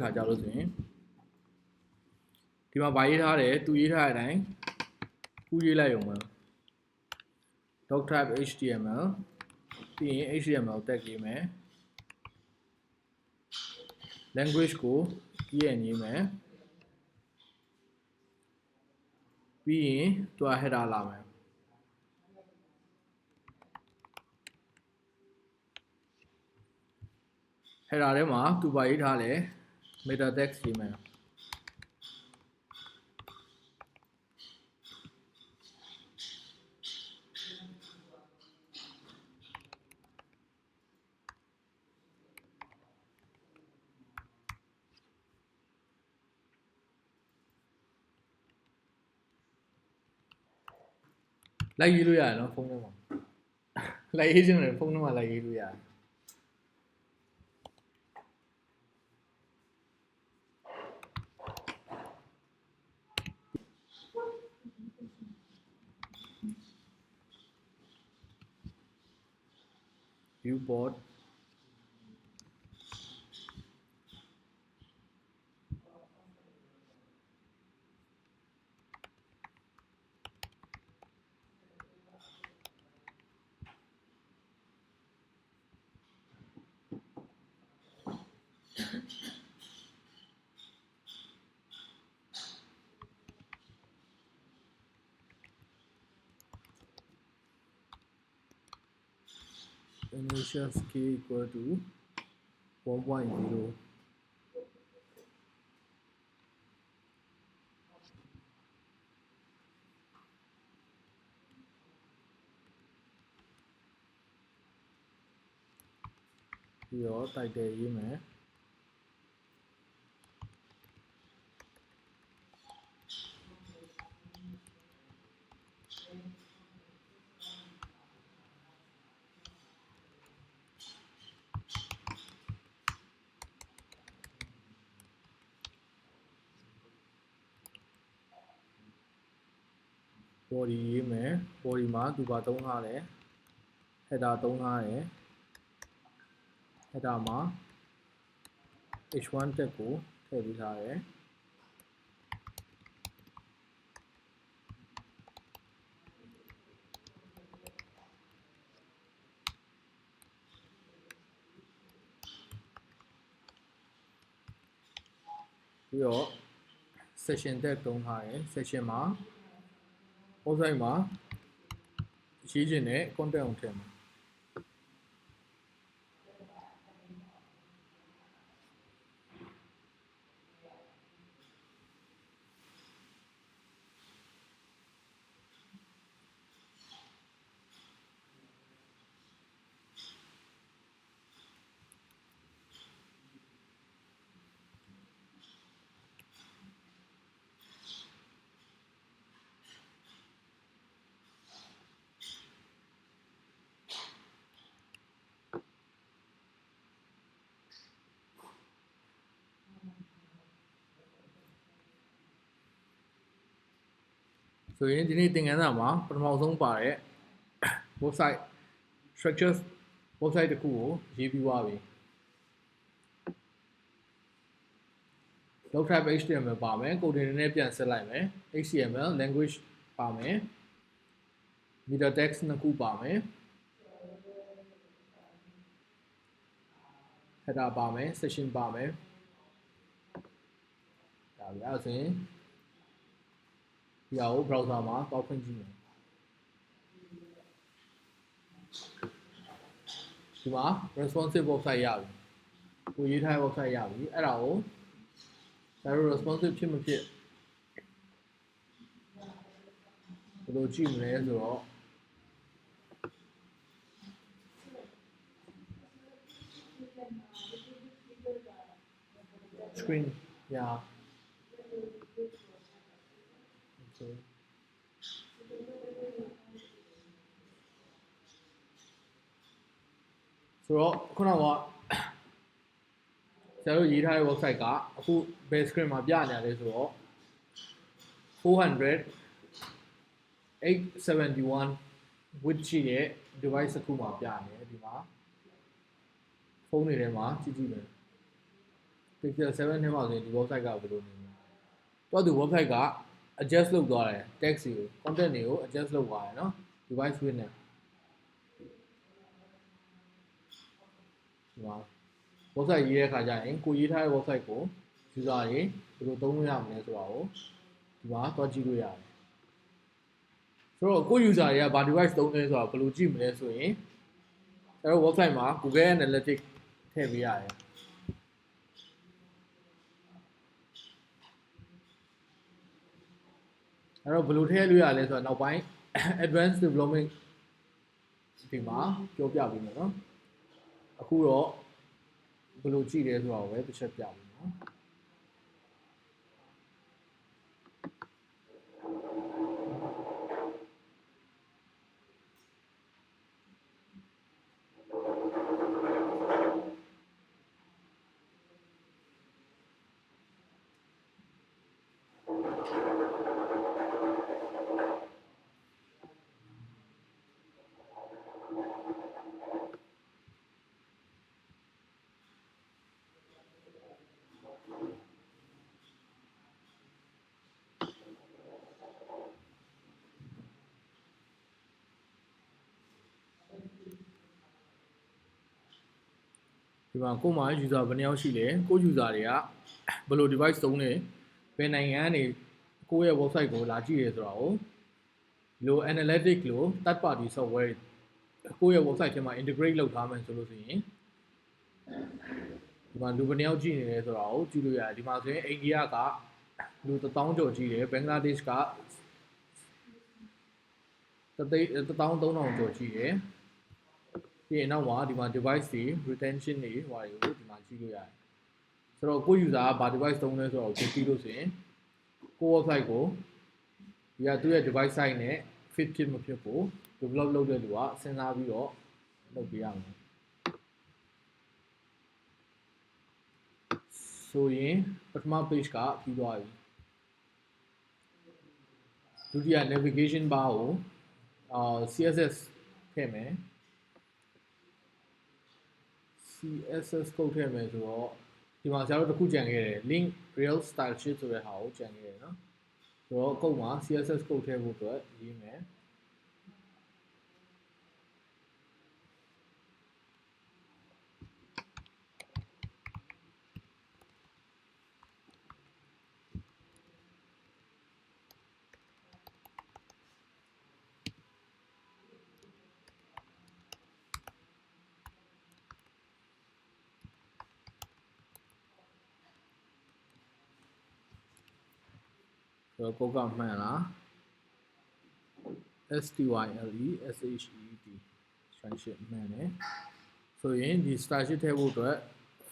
ခါကြလို့ဆိုရင်ဒီမှာဗာရေးထားတယ်သူရေးထားတဲ့အတိုင်းကူးရေးလိုက်ရုံပဲ doc type html ပြီးရင် html တက်ရေးမယ် language ကို en ရေးမယ်ပြီးရင်သူက header လာမယ်header ထဲမှာသူဗာရေးထားတယ် meta text ရေးမယ်လိုက်ရေးလို့ရတယ်နော်ဖုန်းထဲမှာလိုက်ရေးခြင်းနဲ့ဖုန်းထဲမှာလိုက်ရေးလို့ရတယ် viewport initial scale equal to 1.0 ပြီးတော့ title ရေးမယ်body ရေးမယ် body မှာသူပါသုံးထားတယ် header သုံးထားတယ် header မှာ h1 tag ကိုထည့်ပေးထားတယ်ပြီးတော့ section tag သုံးထားတယ် section မှာ website မှာရေးခြင်းနဲ့ content ကိုထည့်မှာဆိုရင်ဒီနေ့သင်ခန်းစာမှာပထမဆုံးပါတဲ့ website structures website တစ်ခုကိုရေးပြီးသွားပြီ doc type html ပါမယ် code တွေနဲ့ပြန်ဆက်လိုက်မယ် html language ပါမယ် meta text နှစ်ခုပါမယ် header ပါမယ် section ပါမယ်ဒါပြီအဲ့ဆိုရင်ဒီဟာကို browser မှာတောက်ဖွင့်ကြည့်မယ်ဒီမှာ responsive website ရပြီကိုရေးထားတဲ့ website ရပြီအဲ့ဒါကိုဒါတို့ responsive ဖြစ်မဖြစ်ဘယ်လိုကြည့်မလဲဆိုတော့ screen ညာ ဆိုတော့ခုနကဆရာတို့ရေးထားတဲ့ website ကအခု base screen မှာပြနေရတယ်ဆိုတော့400 871 width ရှိတဲ့ device တစ်ခုမှာပြနေတယ်ဒီမှာဖုန်းတွေထဲမှာကြည့်ကြည့်မယ် pixel 7ထဲမှာဆိုရင်ဒီ website ကဘယ်လိုနေလဲတော့ဒီ website က adjust လုပ်သွားတယ် text တွေကို content တွေကို adjust လုပ်သွားတယ်เนาะ device width နဲ့ဒီမှာ website ရေးတဲ့အခါကျရင်ကိုရေးထားတဲ့ website ကို user တွေဘယ်လိုသုံးလို့ရမလဲဆိုတာကိုဒီမှာသွားကြည့်လို့ရတယ်ဆိုတော့ကို user တွေကဘာ device သုံးလဲဆိုတာဘယ်လိုကြည့်မလဲဆိုရင်ကျွန်တော် website မှာ Google Analytics ထည့်ပေးရတယ်အဲ့တော့ဘယ်လိုထည့်လို့ရလဲဆိုတော့နောက်ပိုင်း advanced development ဒီမှာပြောပြပေးမယ်เนาะအခုတော့ဘယ်လိုကြည့်လဲဆိုတာကိုပဲတစ်ချက်ပြပေးနော်ဒီမှာကို့မှာ user ဘယ်နှယောက်ရှိလဲကို user တွေကဘယ်လို device သုံးလဲဘယ်နိုင်ငံကနေကိုယ့်ရဲ့ website ကိုလာကြည့်ရဲဆိုတာကိုဒီလို analytics လို့ third party software ကိုယ့်ရဲ့ website ထဲမှာ integrate လုပ်ထားမယ်ဆိုလို့ဆိုရင်ဒီမှာလူဘယ်နှယောက်ကြည့်နေလဲဆိုတာကိုကြည့်လို့ရတယ်ဒီမှာဆိုရင်အိန္ဒိယကလူ1000ကျော်ကြည့်တယ်ဘင်္ဂလားဒေ့ရှ်က13000ကျော်ကြည့်တယ်ပြီးရင်နောက်မှာဒီမှာ device တွေ retention တွေဟိုတွေကိုဒီမှာကြည့်လို့ရတယ်ဆိုတော့ကို user ကဘာ device သုံးလဲဆိုတော့ကိုကြည့်လို့ဆိုရင်ကို website ကိုဒီကသူ့ရဲ့ device size နဲ့ fit ဖြစ်မဖြစ်ကို develop လုပ်တဲ့လူကစဉ်းစားပြီးတော့လုပ်ပေးရမယ်ဆိုရင်ပထမ page ကပြီးသွားပြီဒုတိယ navigation bar ကိုCSS ထည့်မယ် CSS ကုတ်ထည့်မယ်ဆိုတော့ဒီမှာဆရာတို့တစ်ခုကြံခဲ့တယ် link real style sheet ဆိုတဲ့ဟာကိုကြံခဲ့တယ်เนาะဆိုတော့ကုတ်မှာ CSS ကုတ်ထည့်ဖို့အတွက်ရေးမယ်ဆိုတော့ကုတ်ကမှန်လား STYLE style sheet မှန်တယ်ဆိုရင်ဒီ style sheet ထည့်ဖို့အတွက်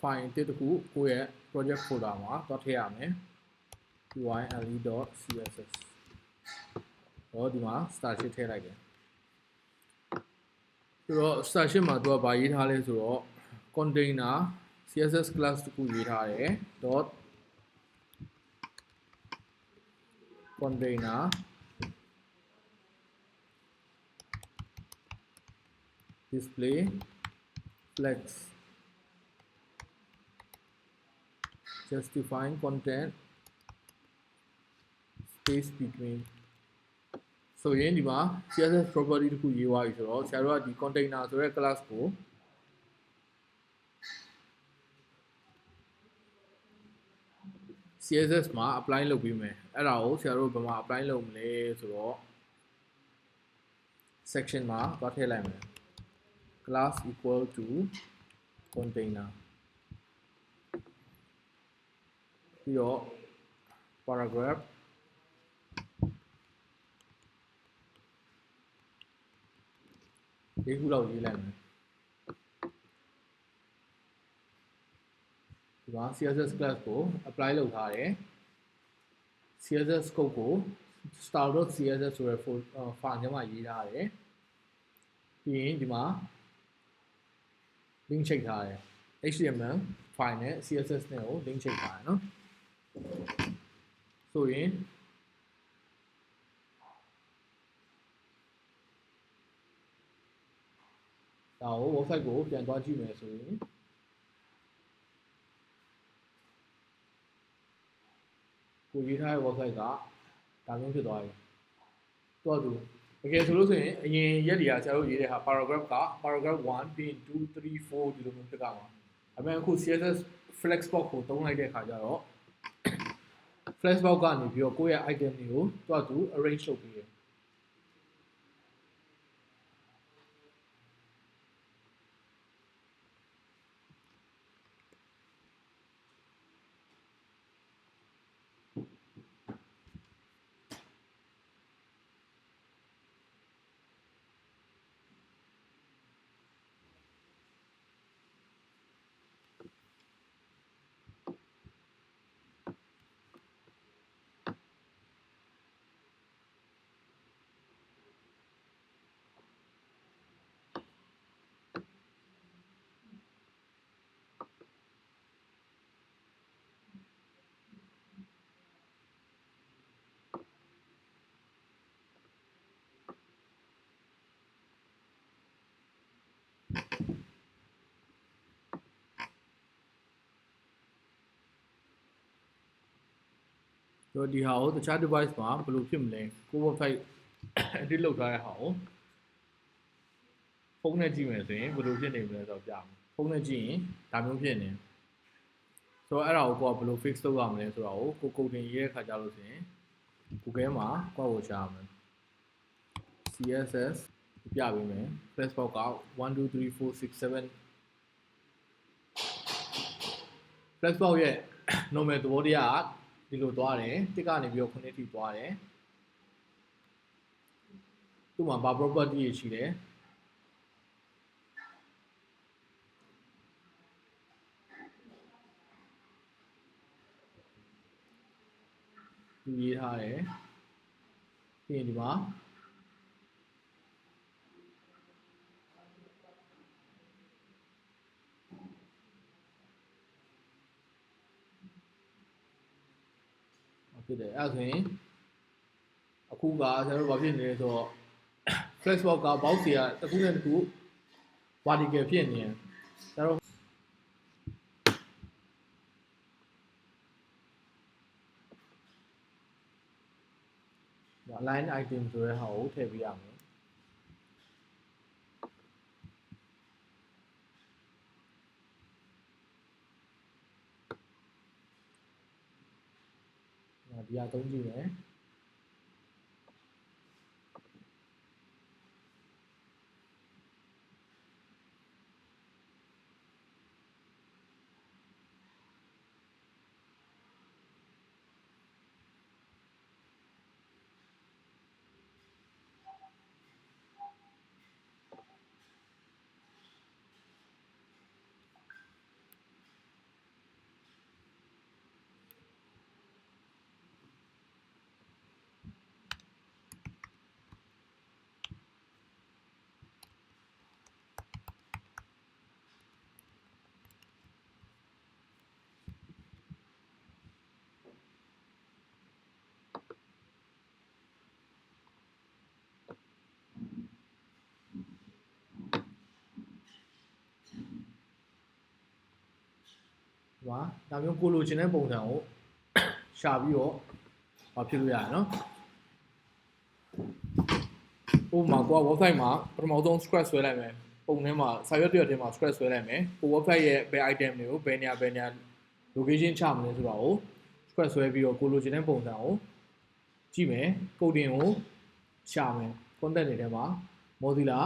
file တစ်ခုကိုယ့်ရဲ့ project folder မှာသွားထည့်ရမယ် yle.css တော့ဒီမှာ style sheet ထည့်လိုက်တယ်ဆိုတော့ style sheet မှာသူကဘာရေးထားလဲဆိုတော့ container css class တစ်ခုရေးထားတယ် container display flex justifying content space between ဆိုရင်ဒီမှာ CSS property တစ်ခုရေးသွားပြီဆိုတော့ဆရာတို့ကဒီ container ဆိုတဲ့ class ကို CSS မှာ apply လုပ်ပြီးမယ်အဲ့ဒါကိုဆရာတို့ဘယ်မှာ apply လုပ်မလဲဆိုတော့ section မှာသွားထည့်လိုက်မယ် class equal to container ပြီးတော့ paragraphဒီခုလောက်ရေးလိုက်မယ်ဒီမှာ CSS class ကို apply လုပ်ထားတယ် CSS scope ကို style.css ဆိုတဲ့ file ထဲမှာရေးထားတယ်ပြီးရင်ဒီမှာ link ချိတ်ထားတယ် HTML file နဲ့ CSS နဲ့ကို link ချိတ်ထားတယ်เนาะဆိုရင်ဒါကို website ကိုပြန်သွားကြည့်မယ်ဆိုရင် ကိုရေးထားတဲ့ website ကဒါမျိုးဖြစ်သွားပြီတော့သူတကယ်ဆိုလို့ဆိုရင်အရင်ရက်တွေကဆရာတို့ရေးတဲ့ဟာ paragraph က paragraph 1ပြီးရင်2 3 4ဒီလိုမျိုးဖြစ်ကြမှာဒါပေမဲ့အခု CSS flexbox ကိုသုံးလိုက်တဲ့အခါကျတော့ flexbox ကနေပြီးတော့ကိုယ့်ရဲ့ item တွေကိုတော့သူ arrange လုပ်ပေးတယ်တော့ဒီဟာကိုတခြား device မှာဘယ်လိုဖြစ်မလဲကို website edit လုပ်ထားတဲ့ဟာကိုဖုန်းနဲ့ကြည့်မယ်ဆိုရင်ဘယ်လိုဖြစ်နေမလဲဆိုတော့ပြမယ်ဖုန်းနဲ့ကြည့်ရင်ဒါမျိုးဖြစ်နေဆိုတော့အဲ့ဒါကိုကိုကဘယ်လို fix လုပ်ရမလဲဆိုတော့ကို coding ရေးတဲ့ခါကြလို့ဆိုရင် Google မှာကိုယ့်ကိုရှာရမယ် CSS ပြပေးမယ် flexbox က1 2 3 4 6 7 flexbox ရဲ့ normal သဘောတရားကဒီလိုသွားတယ်တစ်ကနေပြီးတော့9ထိသွားတယ်သူ့မှာဘာ property တွေရှိတယ်သူရေးထားတယ်ပြီးရင်ဒီမှာဖြစ်တယ်အဲ့ဒါဆိုရင်အခုကကျွန်တော်တို့ဘာဖြစ်နေလဲဆိုတော့ flexbox က box တွေကတစ်ခုနဲ့တစ်ခု vertical ဖြစ်နေတယ်ကျွန်တော်တို့ line item ဆိုတဲ့ဟာကိုထည့်ပေးရမယ်ဒီဟာသုံးကြည့်မယ်ဒီမှာဒါမျိုးကိုလိုချင်တဲ့ပုံစံကိုရှာပြီးတော့ဖြစ်လို့ရတယ်နော်ဥပမာကိုက website မှာပထမဆုံး scratch ဆွဲလိုက်မယ်ပုံထဲမှာစာရွက်တရွက်ထဲမှာ scratch ဆွဲလိုက်မယ်ကို website ရဲ့ဘယ် item တွေကိုဘယ်နေရာ location ချမလဲဆိုတာကို scratch ဆွဲပြီးတော့ကိုလိုချင်တဲ့ပုံစံကိုကြည့်မယ် coding ကိုရှာမယ် content တွေထဲမှာ Mozilla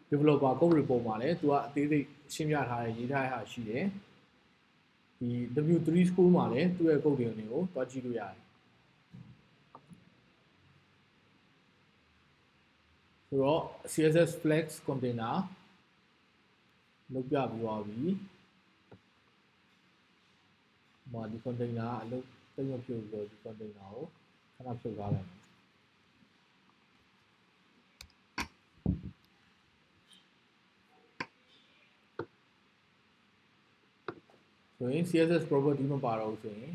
developer code report မှာလည်းသူကအသေးစိတ်ရှင်းပြထားတဲ့ရေးထားတဲ့ဟာရှိတယ်ဒီ W3 school မှာလည်းသူ့ရဲ့ code တွေကိုတွားကြည့်လို့ရတယ်ဆိုတော့ CSS flex container လုပ်ပြပြီးသွားပြီဒီ container အလုပ်သိမဖြစ်လို့ဒီ container ကိုခဏဖြုတ်ထားလိုက်မယ်ဆိုရင် CSS property မပါတော့ဘူးဆိုရင်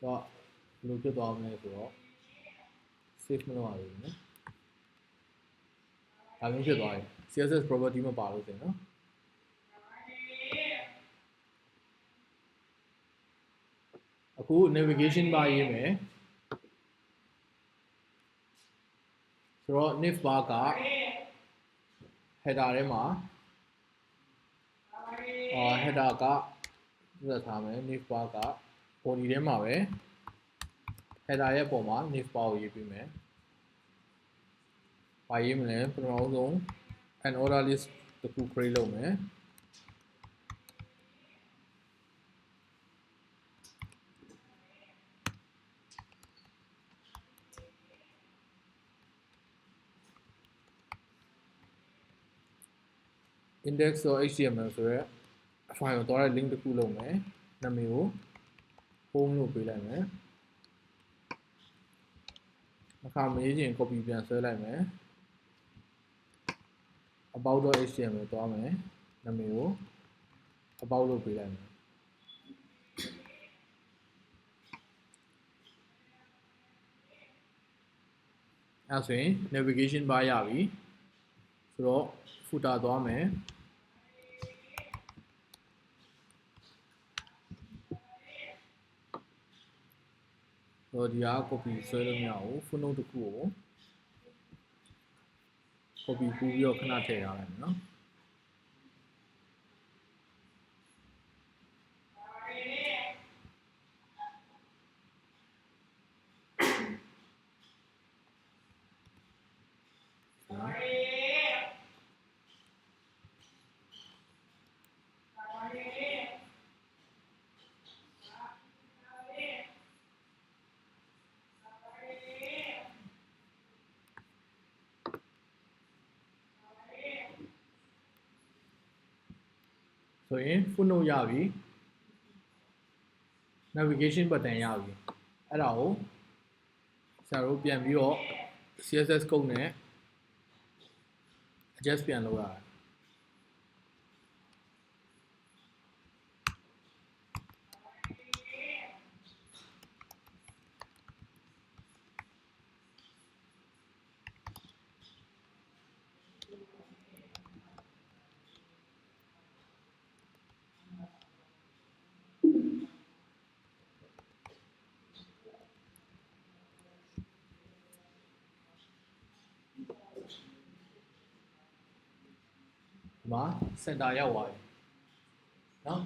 တော့ဘယ်လိုဖြစ်သွားမလဲဆိုတော့ save မလုပ်ရဘူးနော်ဒါမျိုးဖြစ်သွားတယ် CSS property မပါလို့ဆိုရင်နော် အခု navigation bar ရေးမယ်ဆိုတော့ nav bar က header ထဲမှာheader ကသက်ထားမယ် nav bar က body ထဲမှာပဲ header ရဲ့ပုံမှာ nav bar ကိုရေးပေးမယ်ဘာရေးမလဲပထမဆုံး an order list တစ်ခု create လုပ်မယ်index.html ဆိုရဲ file ကိုသွားတဲ့ link တစ်ခုလုပ်မယ်နာမည်ကို home လို့ပေးလိုက်မယ်အခါမေးချင် copy ပြန်ဆွဲလိုက်မယ် about.html သွားမယ်နာမည်ကို about လို့ပေးလိုက်မယ်အဲဆိုရင် navigation bar ရပြီဆိုတော့ footer သွားမယ်ဆိုတော့ဒီက copy ဆွဲလို့မရဘူး footnote တစ်ခုကို copy ကူးပြီးတော့ခဏထည့်ထားလိုက်မယ်နော်ဆိုရင် footnote ရပြီ navigation button ရပြီအဲ့ဒါကိုဆရာတို့ပြန်ပြီးတော့ CSS code နဲ့ adjust ပြန်လုပ်ရတယ်ဒီမှာ center ရောက်သွားပြီเนาะ